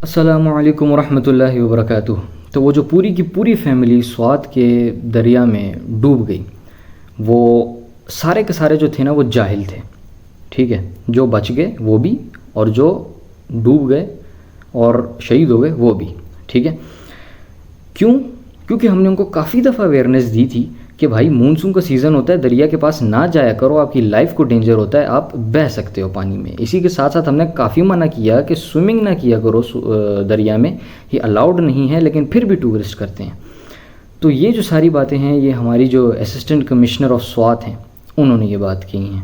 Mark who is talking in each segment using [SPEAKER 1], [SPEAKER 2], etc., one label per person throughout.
[SPEAKER 1] السلام علیکم ورحمۃ اللہ وبرکاتہ. تو وہ جو پوری کی پوری فیملی سوات کے دریا میں ڈوب گئی، وہ سارے کے سارے جو تھے نا وہ جاہل تھے. ٹھیک ہے، جو بچ گئے وہ بھی، اور جو ڈوب گئے اور شہید ہو گئے وہ بھی. ٹھیک ہے، کیونکہ ہم نے ان کو کافی دفعہ اویئرنیس دی تھی کہ بھائی مونسون کا سیزن ہوتا ہے، دریا کے پاس نہ جایا کرو، آپ کی لائف کو ڈینجر ہوتا ہے، آپ بہہ سکتے ہو پانی میں. اسی کے ساتھ ساتھ ہم نے کافی منع کیا کہ سوئمنگ نہ کیا کرو دریا میں، یہ الاؤڈ نہیں ہے، لیکن پھر بھی ٹورسٹ کرتے ہیں. تو یہ جو ساری باتیں ہیں، یہ ہماری جو اسسٹنٹ کمشنر آف سوات ہیں انہوں نے یہ بات کی ہیں.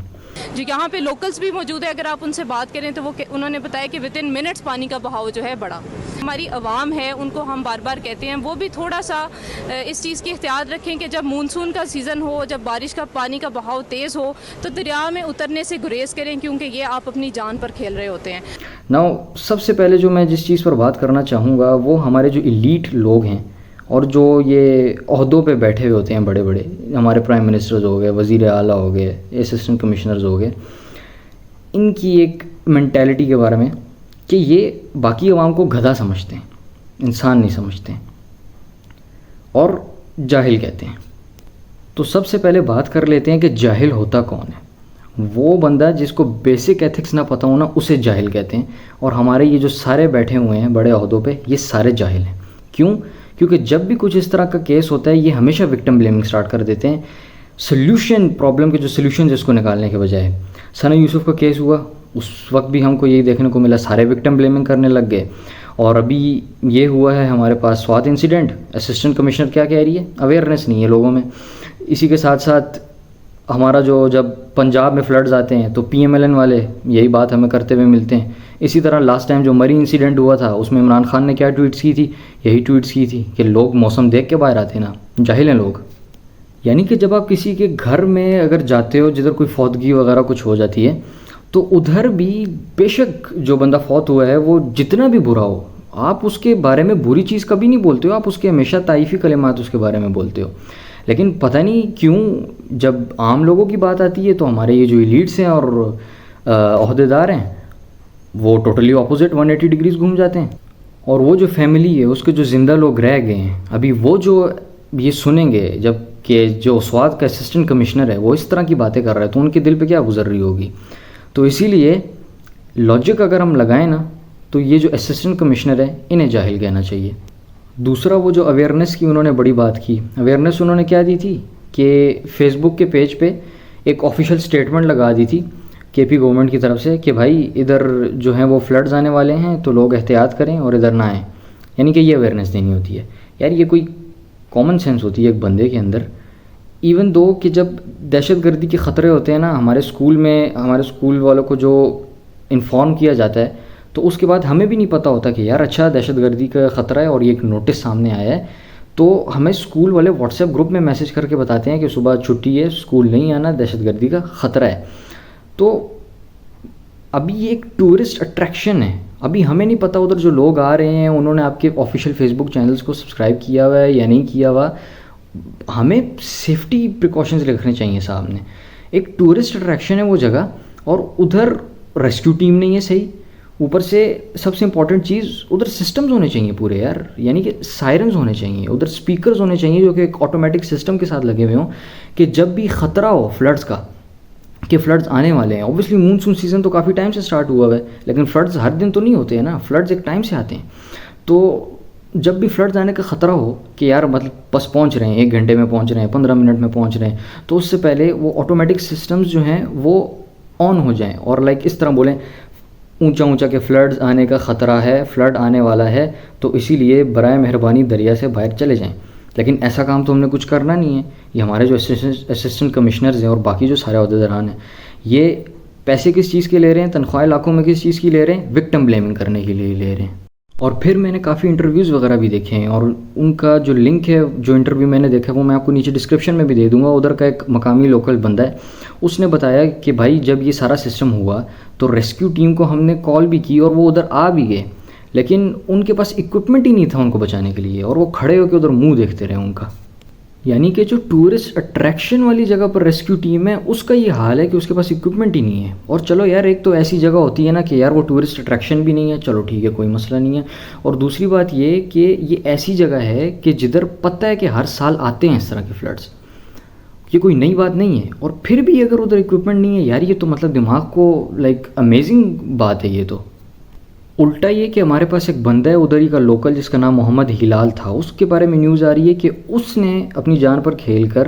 [SPEAKER 2] جو یہاں پہ لوکلز بھی موجود ہے، اگر آپ ان سے بات کریں تو انہوں نے بتایا کہ ود ان منٹس پانی کا بہاؤ جو ہے بڑا. ہماری عوام ہے، ان کو ہم بار بار کہتے ہیں وہ بھی تھوڑا سا اس چیز کی احتیاط رکھیں کہ جب مونسون کا سیزن ہو، جب بارش کا پانی کا بہاؤ تیز ہو تو دریا میں اترنے سے گریز کریں، کیونکہ یہ آپ اپنی جان پر کھیل رہے ہوتے ہیں.
[SPEAKER 1] ناؤ سب سے پہلے جو میں جس چیز پر بات کرنا چاہوں گا وہ ہمارے جو ایلیٹ لوگ ہیں اور جو یہ عہدوں پہ بیٹھے ہوئے ہوتے ہیں، بڑے بڑے ہمارے پرائم منسٹرز ہو گئے، وزیر اعلیٰ ہو گئے، اسسٹنٹ کمشنرز ہو گئے، ان کی ایک مینٹیلٹی کے بارے میں کہ یہ باقی عوام کو گدھا سمجھتے ہیں، انسان نہیں سمجھتے ہیں اور جاہل کہتے ہیں. تو سب سے پہلے بات کر لیتے ہیں کہ جاہل ہوتا کون ہے. وہ بندہ جس کو بیسک ایتھکس نہ پتہ ہونا اسے جاہل کہتے ہیں. اور ہمارے یہ جو سارے بیٹھے ہوئے ہیں بڑے عہدوں پہ، یہ سارے جاہل ہیں. کیونکہ جب بھی کچھ اس طرح کا کیس ہوتا ہے یہ ہمیشہ وکٹم بلیمنگ سٹارٹ کر دیتے ہیں، سلیوشن پرابلم کے جو سلیوشن جس کو نکالنے کے بجائے. ثنا یوسف کا کیس ہوا، اس وقت بھی ہم کو یہی دیکھنے کو ملا، سارے وکٹم بلیمنگ کرنے لگ گئے. اور ابھی یہ ہوا ہے ہمارے پاس سوات انسیڈنٹ، اسسٹنٹ کمشنر کیا کہہ رہی ہے؟ اویئرنیس نہیں ہے لوگوں میں. اسی کے ساتھ ساتھ ہمارا جب پنجاب میں فلڈز آتے ہیں تو پی ایم ایل این والے یہی بات ہمیں کرتے ہوئے ملتے ہیں. اسی طرح لاسٹ ٹائم جو مری انسیڈنٹ ہوا تھا اس میں عمران خان نے کیا ٹویٹس کی تھی؟ یہی ٹویٹس کی تھی کہ لوگ موسم دیکھ کے باہر آتے نا، جاہل ہیں لوگ. یعنی کہ جب آپ کسی کے گھر میں اگر جاتے ہو جدھر کوئی فوتگی وغیرہ کچھ ہو جاتی ہے تو ادھر بھی بے شک جو بندہ فوت ہوا ہے وہ جتنا بھی برا ہو، آپ اس کے بارے میں بری چیز کبھی نہیں بولتے ہو، آپ اس کے ہمیشہ تعریفی کلمات اس کے بارے میں بولتے ہو. لیکن پتہ نہیں کیوں جب عام لوگوں کی بات آتی ہے تو ہمارے یہ جو ایلیٹس ہیں اور عہدیدار ہیں وہ ٹوٹلی اپوزٹ 180 ڈگریز گھوم جاتے ہیں. اور وہ جو فیملی ہے اس کے جو زندہ لوگ رہ گئے ہیں، ابھی وہ جو یہ سنیں گے جب کہ جو سوات کا اسسٹنٹ کمشنر ہے وہ اس طرح کی باتیں کر رہا ہے تو ان کے دل پہ کیا گزر رہی ہوگی. تو اسی لیے لاجک اگر ہم لگائیں نا تو یہ جو اسسٹنٹ کمشنر ہے انہیں جاہل کہنا چاہیے. دوسرا وہ جو اویئرنیس کی انہوں نے بڑی بات کی، اویئرنیس انہوں نے کیا دی تھی کہ فیس بک کے پیج پہ ایک آفیشیل سٹیٹمنٹ لگا دی تھی کے پی گورنمنٹ کی طرف سے کہ بھائی ادھر جو ہیں وہ فلڈز آنے والے ہیں تو لوگ احتیاط کریں اور ادھر نہ آئیں. یعنی کہ یہ اویئرنیس دینی ہوتی ہے. یار یہ کوئی کامن سینس ہوتی ہے ایک بندے کے اندر. ایون دو کہ جب دہشت گردی کے خطرے ہوتے ہیں نا ہمارے اسکول والوں کو جو انفارم کیا جاتا ہے تو اس کے بعد ہمیں بھی نہیں پتہ ہوتا کہ یار اچھا دہشت گردی کا خطرہ ہے اور یہ ایک نوٹس سامنے آیا ہے، تو ہمیں اسکول والے واٹس ایپ گروپ میں میسج کر کے بتاتے ہیں کہ صبح چھٹی ہے، اسکول نہیں آنا، دہشت گردی کا خطرہ ہے. تو ابھی یہ ایک ٹورسٹ اٹریکشن ہے. ابھی ہمیں نہیں پتہ ادھر جو لوگ آ رہے ہیں انہوں نے آپ کے آفیشیل فیس بک چینلز کو سبسکرائب کیا ہوا ہے یا نہیں کیا ہوا. ہمیں سیفٹی پریکاشنز رکھنے چاہیے صاحب نے. ایک ٹورسٹ اٹریکشن ہے وہ جگہ، اور ادھر ریسکیو ٹیم نہیں ہے صحیح. اوپر سے سب سے امپورٹنٹ چیز ادھر سسٹمز ہونے چاہیے پورے یار، یعنی کہ سائرنز ہونے چاہیے، ادھر سپیکرز ہونے چاہیے جو کہ ایک آٹومیٹک سسٹم کے ساتھ لگے ہوئے ہوں کہ جب بھی خطرہ ہو فلڈز کا کہ فلڈز آنے والے ہیں. اوبویسلی مونسون سیزن تو کافی ٹائم سے سٹارٹ ہوا ہے لیکن فلڈز ہر دن تو نہیں ہوتے ہیں نا، فلڈز ایک ٹائم سے آتے ہیں. تو جب بھی فلڈز آنے کا خطرہ ہو کہ یار مطلب بس پہنچ رہے ہیں، 1 گھنٹے میں پہنچ رہے ہیں، 15 منٹ میں پہنچ رہے ہیں، تو اس سے پہلے وہ آٹومیٹک سسٹمز جو ہیں وہ آن ہو جائیں اور اس طرح بولیں اونچا کہ فلڈز آنے کا خطرہ ہے، فلڈ آنے والا ہے، تو اسی لیے برائے مہربانی دریا سے باہر چلے جائیں. لیکن ایسا کام تو ہم نے کچھ کرنا نہیں ہے. یہ ہمارے جو اسسٹنٹ کمشنرز ہیں اور باقی جو سارے عہدیداران ہیں یہ پیسے کس چیز کے لے رہے ہیں، تنخواہ لاکھوں میں کس چیز کی لے رہے ہیں؟ وکٹم بلیمنگ کرنے کے لیے لے رہے ہیں. اور پھر میں نے کافی انٹرویوز وغیرہ بھی دیکھے ہیں اور ان کا جو لنک ہے جو انٹرویو میں نے دیکھا وہ میں آپ کو نیچے ڈسکرپشن میں بھی دے دوں گا. ادھر کا ایک مقامی لوکل بندہ ہے، اس نے بتایا کہ بھائی جب یہ سارا سسٹم ہوا تو ریسکیو ٹیم کو ہم نے کال بھی کی اور وہ ادھر آ بھی گئے، لیکن ان کے پاس اکوپمنٹ ہی نہیں تھا ان کو بچانے کے لیے اور وہ کھڑے ہو کے ادھر منہ دیکھتے رہے ان کا. یعنی کہ جو ٹورسٹ اٹریکشن والی جگہ پر ریسکیو ٹیم ہے اس کا یہ حال ہے کہ اس کے پاس اکوپمنٹ ہی نہیں ہے. اور چلو یار ایک تو ایسی جگہ ہوتی ہے نا کہ یار وہ ٹورسٹ اٹریکشن بھی نہیں ہے, چلو ٹھیک ہے کوئی مسئلہ نہیں ہے. اور دوسری بات یہ کہ یہ ایسی جگہ ہے کہ جدھر پتہ ہے کہ ہر سال آتے ہیں اس طرح کے فلڈس, یہ کوئی نئی بات نہیں ہے. اور پھر بھی اگر ادھر اکوپمنٹ نہیں ہے یار, یہ تو مطلب دماغ کو لائک امیزنگ بات ہے. یہ تو الٹا یہ کہ ہمارے پاس ایک بندہ ہے ادھر ہی کا لوکل جس کا نام محمد ہلال تھا, اس کے بارے میں نیوز آ رہی ہے کہ اس نے اپنی جان پر کھیل کر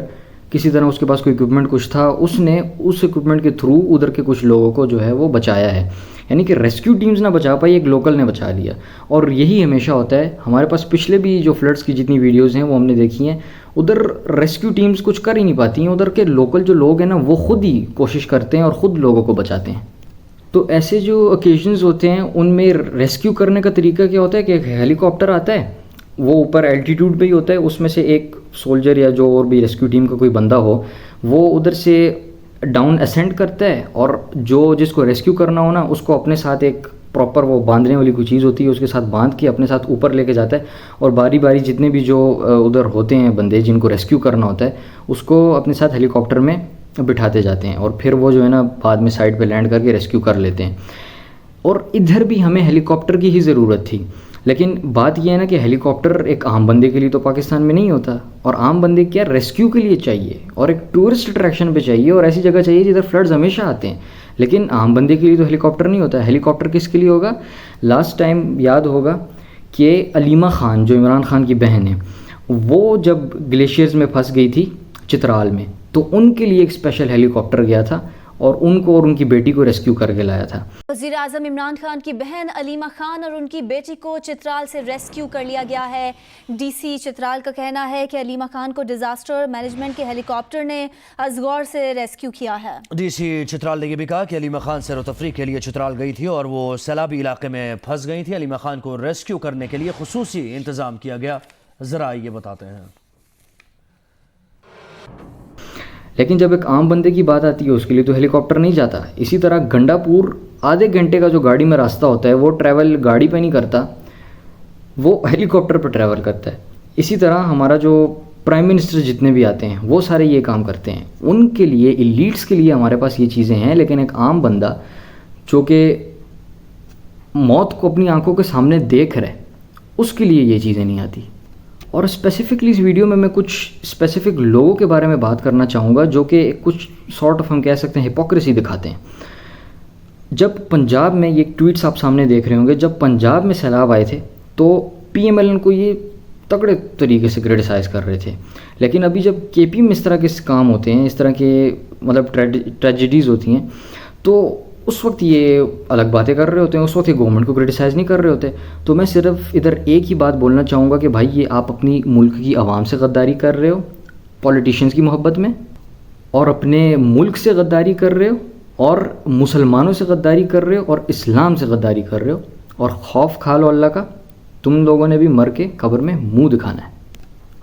[SPEAKER 1] کسی طرح, اس کے پاس کوئی اکوپمنٹ کچھ تھا, اس نے اس اکوپمنٹ کے تھرو ادھر کے کچھ لوگوں کو جو ہے وہ بچایا ہے. یعنی کہ ریسکیو ٹیمز نہ بچا پائی, ایک لوکل نے بچا لیا. اور یہی ہمیشہ ہوتا ہے ہمارے پاس. پچھلے بھی جو فلڈس کی جتنی ویڈیوز ہیں وہ ہم نے دیکھی ہیں, ادھر ریسکیو ٹیمز کچھ کر ہی نہیں پاتی ہیں, ادھر کے لوکل جو لوگ ہیں نا وہ خود ہی کوشش کرتے ہیں اور خود لوگوں کو بچاتے ہیں. تو ایسے جو اوکیزنز ہوتے ہیں ان میں ریسکیو کرنے کا طریقہ کیا ہوتا ہے کہ ایک ہیلی کاپٹر آتا ہے, وہ اوپر الٹیٹیوڈ پہ ہی ہوتا ہے, اس میں سے ایک سولجر یا جو اور بھی ریسکیو ٹیم کا کوئی بندہ ہو وہ ادھر سے ڈاؤن اسینڈ کرتا ہے, اور جو جس کو ریسکیو کرنا ہو نا اس کو اپنے ساتھ ایک پراپر وہ باندھنے والی کوئی چیز ہوتی ہے اس کے ساتھ باندھ کے اپنے ساتھ اوپر لے کے جاتا ہے, اور باری باری جتنے بھی جو ادھر ہوتے ہیں بندے جن کو ریسکیو کرنا ہوتا ہے اس کو اپنے ساتھ ہیلی کاپٹر میں بٹھاتے جاتے ہیں, اور پھر وہ جو ہے نا بعد میں سائڈ پہ لینڈ کر کے ریسکیو کر لیتے ہیں. اور ادھر بھی ہمیں ہیلی کاپٹر کی ہی ضرورت تھی, لیکن بات یہ ہے نا کہ ہیلی کاپٹر ایک عام بندے کے لیے تو پاکستان میں نہیں ہوتا, اور عام بندے کیا ریسکیو کے لیے چاہیے اور ایک ٹورسٹ اٹریکشن پہ چاہیے اور ایسی جگہ چاہیے جدھر فلڈز ہمیشہ آتے ہیں. لیکن عام بندے کے لیے تو ہیلی کاپٹر نہیں ہوتا. ہیلی کاپٹر کس کے لیے ہوگا؟ لاسٹ ٹائم یاد ہوگا کہ علیمہ خان جو عمران خان کی بہن ہے, وہ جب گلیشیئرز میں پھنس گئی تھی چترال میں, تو ان کے لیے ایک اسپیشل ہیلی کاپٹر گیا تھا اور ان کو اور ان کی بیٹی کو ریسکیو کر کے لایا تھا.
[SPEAKER 3] وزیر اعظم عمران خان کی بہن علیمہ خان اور ان کی بیٹی کو چترال سے ریسکیو کر لیا گیا ہے. ڈی سی چترال کا کہنا ہے کہ علیمہ خان کو ڈیزاسٹر مینجمنٹ کے ہیلی کاپٹر نے ازغور سے ریسکیو کیا ہے.
[SPEAKER 4] ڈی سی چترال نے یہ بھی کہا کہ علیمہ خان سیر و تفریح کے لیے چترال گئی تھی اور وہ سیلابی علاقے میں پھنس گئی تھی. علیمہ خان کو ریسکیو کرنے کے لیے خصوصی انتظام کیا گیا. ذرا یہ بتاتے ہیں.
[SPEAKER 1] لیکن جب ایک عام بندے کی بات آتی ہے اس کے لیے تو ہیلی کاپٹر نہیں جاتا. اسی طرح گنڈا پور آدھے گھنٹے کا جو گاڑی میں راستہ ہوتا ہے وہ ٹریول گاڑی پہ نہیں کرتا, وہ ہیلی کاپٹر پہ ٹریول کرتا ہے. اسی طرح ہمارا جو پرائم منسٹر جتنے بھی آتے ہیں وہ سارے یہ کام کرتے ہیں. ان کے لیے ایلیٹس کے لیے ہمارے پاس یہ چیزیں ہیں, لیکن ایک عام بندہ جو کہ موت کو اپنی آنکھوں کے سامنے دیکھ رہے اس کے لیے یہ چیزیں نہیں آتی. اور اسپیسیفکلی اس ویڈیو میں کچھ اسپیسیفک لوگوں کے بارے میں بات کرنا چاہوں گا جو کہ کچھ سارٹ آف ہم کہہ سکتے ہیں ہپوکریسی دکھاتے ہیں. جب پنجاب میں یہ ٹویٹس آپ سامنے دیکھ رہے ہوں گے, جب پنجاب میں سیلاب آئے تھے تو پی ایم ایل این کو یہ تگڑے طریقے سے کرٹیسائز کر رہے تھے. لیکن ابھی جب کے پی میں اس طرح کے کام ہوتے ہیں, اس طرح کے مطلب ٹریجڈیز ہوتی ہیں, تو اس وقت یہ الگ باتیں کر رہے ہوتے ہیں, اس وقت یہ گورنمنٹ کو کرٹیسائز نہیں کر رہے ہوتے. تو میں صرف ادھر ایک ہی بات بولنا چاہوں گا کہ بھائی یہ آپ اپنی ملک کی عوام سے غداری کر رہے ہو پولیٹیشینز کی محبت میں, اور اپنے ملک سے غداری کر رہے ہو, اور مسلمانوں سے غداری کر رہے ہو, اور اسلام سے غداری کر رہے ہو. اور خوف کھا لو اللہ کا, تم لوگوں نے بھی مر کے قبر میں منہ دکھانا ہے.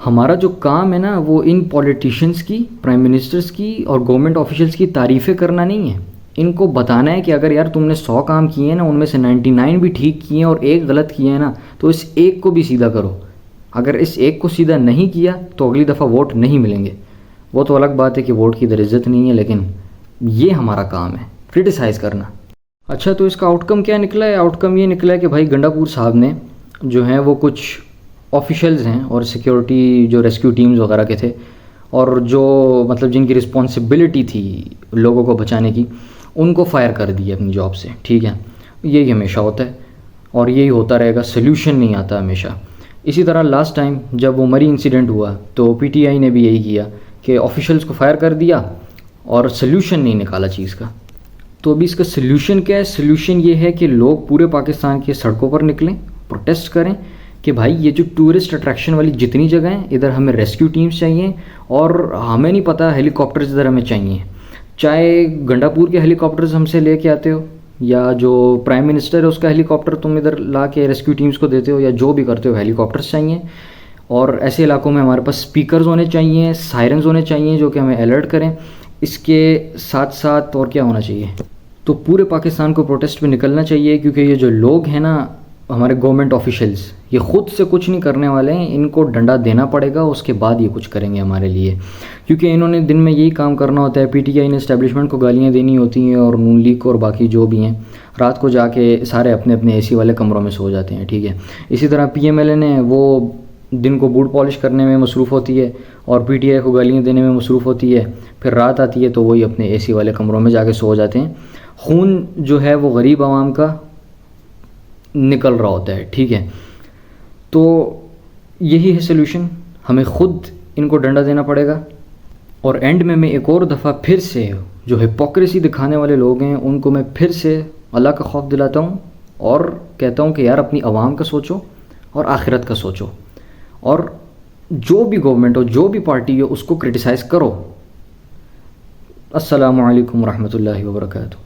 [SPEAKER 1] ہمارا جو کام ہے نا وہ ان پولیٹیشینز کی, پرائم منسٹرز کی اور گورنمنٹ آفیشلز کی تعریفیں کرنا نہیں ہے. ان کو بتانا ہے کہ اگر یار تم نے 100 کام کیے ہیں نا, ان میں سے 99 بھی ٹھیک کیے ہیں اور ایک غلط کیے ہیں نا, تو اس ایک کو بھی سیدھا کرو. اگر اس ایک کو سیدھا نہیں کیا تو اگلی دفعہ ووٹ نہیں ملیں گے. وہ تو الگ بات ہے کہ ووٹ کی ادھر عزت نہیں ہے, لیکن یہ ہمارا کام ہے کرٹیسائز کرنا. اچھا, تو اس کا آؤٹ کم کیا نکلا ہے؟ آؤٹ کم یہ نکلا ہے کہ بھائی گنڈا پور صاحب نے جو ہیں وہ کچھ آفیشلز ہیں اور سیکیورٹی جو ریسکیو ٹیمز وغیرہ کے تھے اور جو مطلب جن کی رسپانسبلٹی تھی لوگوں کو بچانے کی, ان کو فائر کر دیا اپنی جاب سے. ٹھیک ہے, یہی ہمیشہ ہوتا ہے اور یہی ہوتا رہے گا, سلیوشن نہیں آتا ہمیشہ. اسی طرح لاسٹ ٹائم جب وہ مری انسیڈنٹ ہوا تو پی ٹی آئی نے بھی یہی کیا کہ آفیشلز کو فائر کر دیا اور سلیوشن نہیں نکالا چیز کا. تو ابھی اس کا سلیوشن کیا ہے؟ سلیوشن یہ ہے کہ لوگ پورے پاکستان کی سڑکوں پر نکلیں, پروٹیسٹ کریں کہ بھائی یہ جو ٹورسٹ اٹریکشن والی جتنی جگہ ہیں ادھر ہمیں ریسکیو ٹیمز چاہیے, اور ہمیں نہیں پتہ ہیلی کاپٹرز ادھر ہمیں چاہیے. چاہے گنڈا پور کے ہیلی کاپٹرز ہم سے لے کے آتے ہو, یا جو پرائم منسٹر ہے اس کا ہیلی کاپٹر تم ادھر لا کے ریسکیو ٹیمز کو دیتے ہو, یا جو بھی کرتے ہو, ہیلی کاپٹرز چاہیے. اور ایسے علاقوں میں ہمارے پاس اسپیکرز ہونے چاہیے, سائرنز ہونے چاہیے جو کہ ہمیں الرٹ کریں. اس کے ساتھ ساتھ اور کیا ہونا چاہیے؟ تو پورے پاکستان کو پروٹیسٹ پہ نکلنا چاہیے, کیونکہ یہ جو لوگ ہیں نا ہمارے گورنمنٹ آفیشلز یہ خود سے کچھ نہیں کرنے والے ہیں، ان کو ڈنڈا دینا پڑے گا، اس کے بعد یہ کچھ کریں گے ہمارے لیے، کیونکہ انہوں نے دن میں یہی کام کرنا ہوتا ہے، پی ٹی آئی نے اسٹیبلشمنٹ کو گالیاں دینی ہوتی ہیں اور نون لیگ کو اور باقی جو بھی ہیں، رات کو جا کے سارے اپنے اپنے اے سی والے کمروں میں سو جاتے ہیں، ٹھیک ہے۔ اسی طرح پی ایم ایل اے نے وہ دن کو بوٹ پالش کرنے میں مصروف ہوتی ہے اور پی ٹی آئی کو گالیاں دینے میں مصروف ہوتی ہے، پھر رات آتی ہے تو وہی اپنے اے سی والے کمروں میں جا کے سو جاتے ہیں، خون جو ہے وہ غریب عوام کا نکل رہا ہوتا ہے، ٹھیک ہے۔ تو یہی ہے سلوشن، ہمیں خود ان کو ڈنڈا دینا پڑے گا، اور اینڈ میں ایک اور دفعہ پھر سے جو ہپوکریسی دکھانے والے لوگ ہیں ان کو میں پھر سے اللہ کا خوف دلاتا ہوں اور کہتا ہوں کہ یار اپنی عوام کا سوچو اور آخرت کا سوچو، اور جو بھی گورنمنٹ ہو، جو بھی پارٹی ہو، اس کو کرٹیسائز کرو۔ السلام علیکم ورحمۃ اللہ وبرکاتہ۔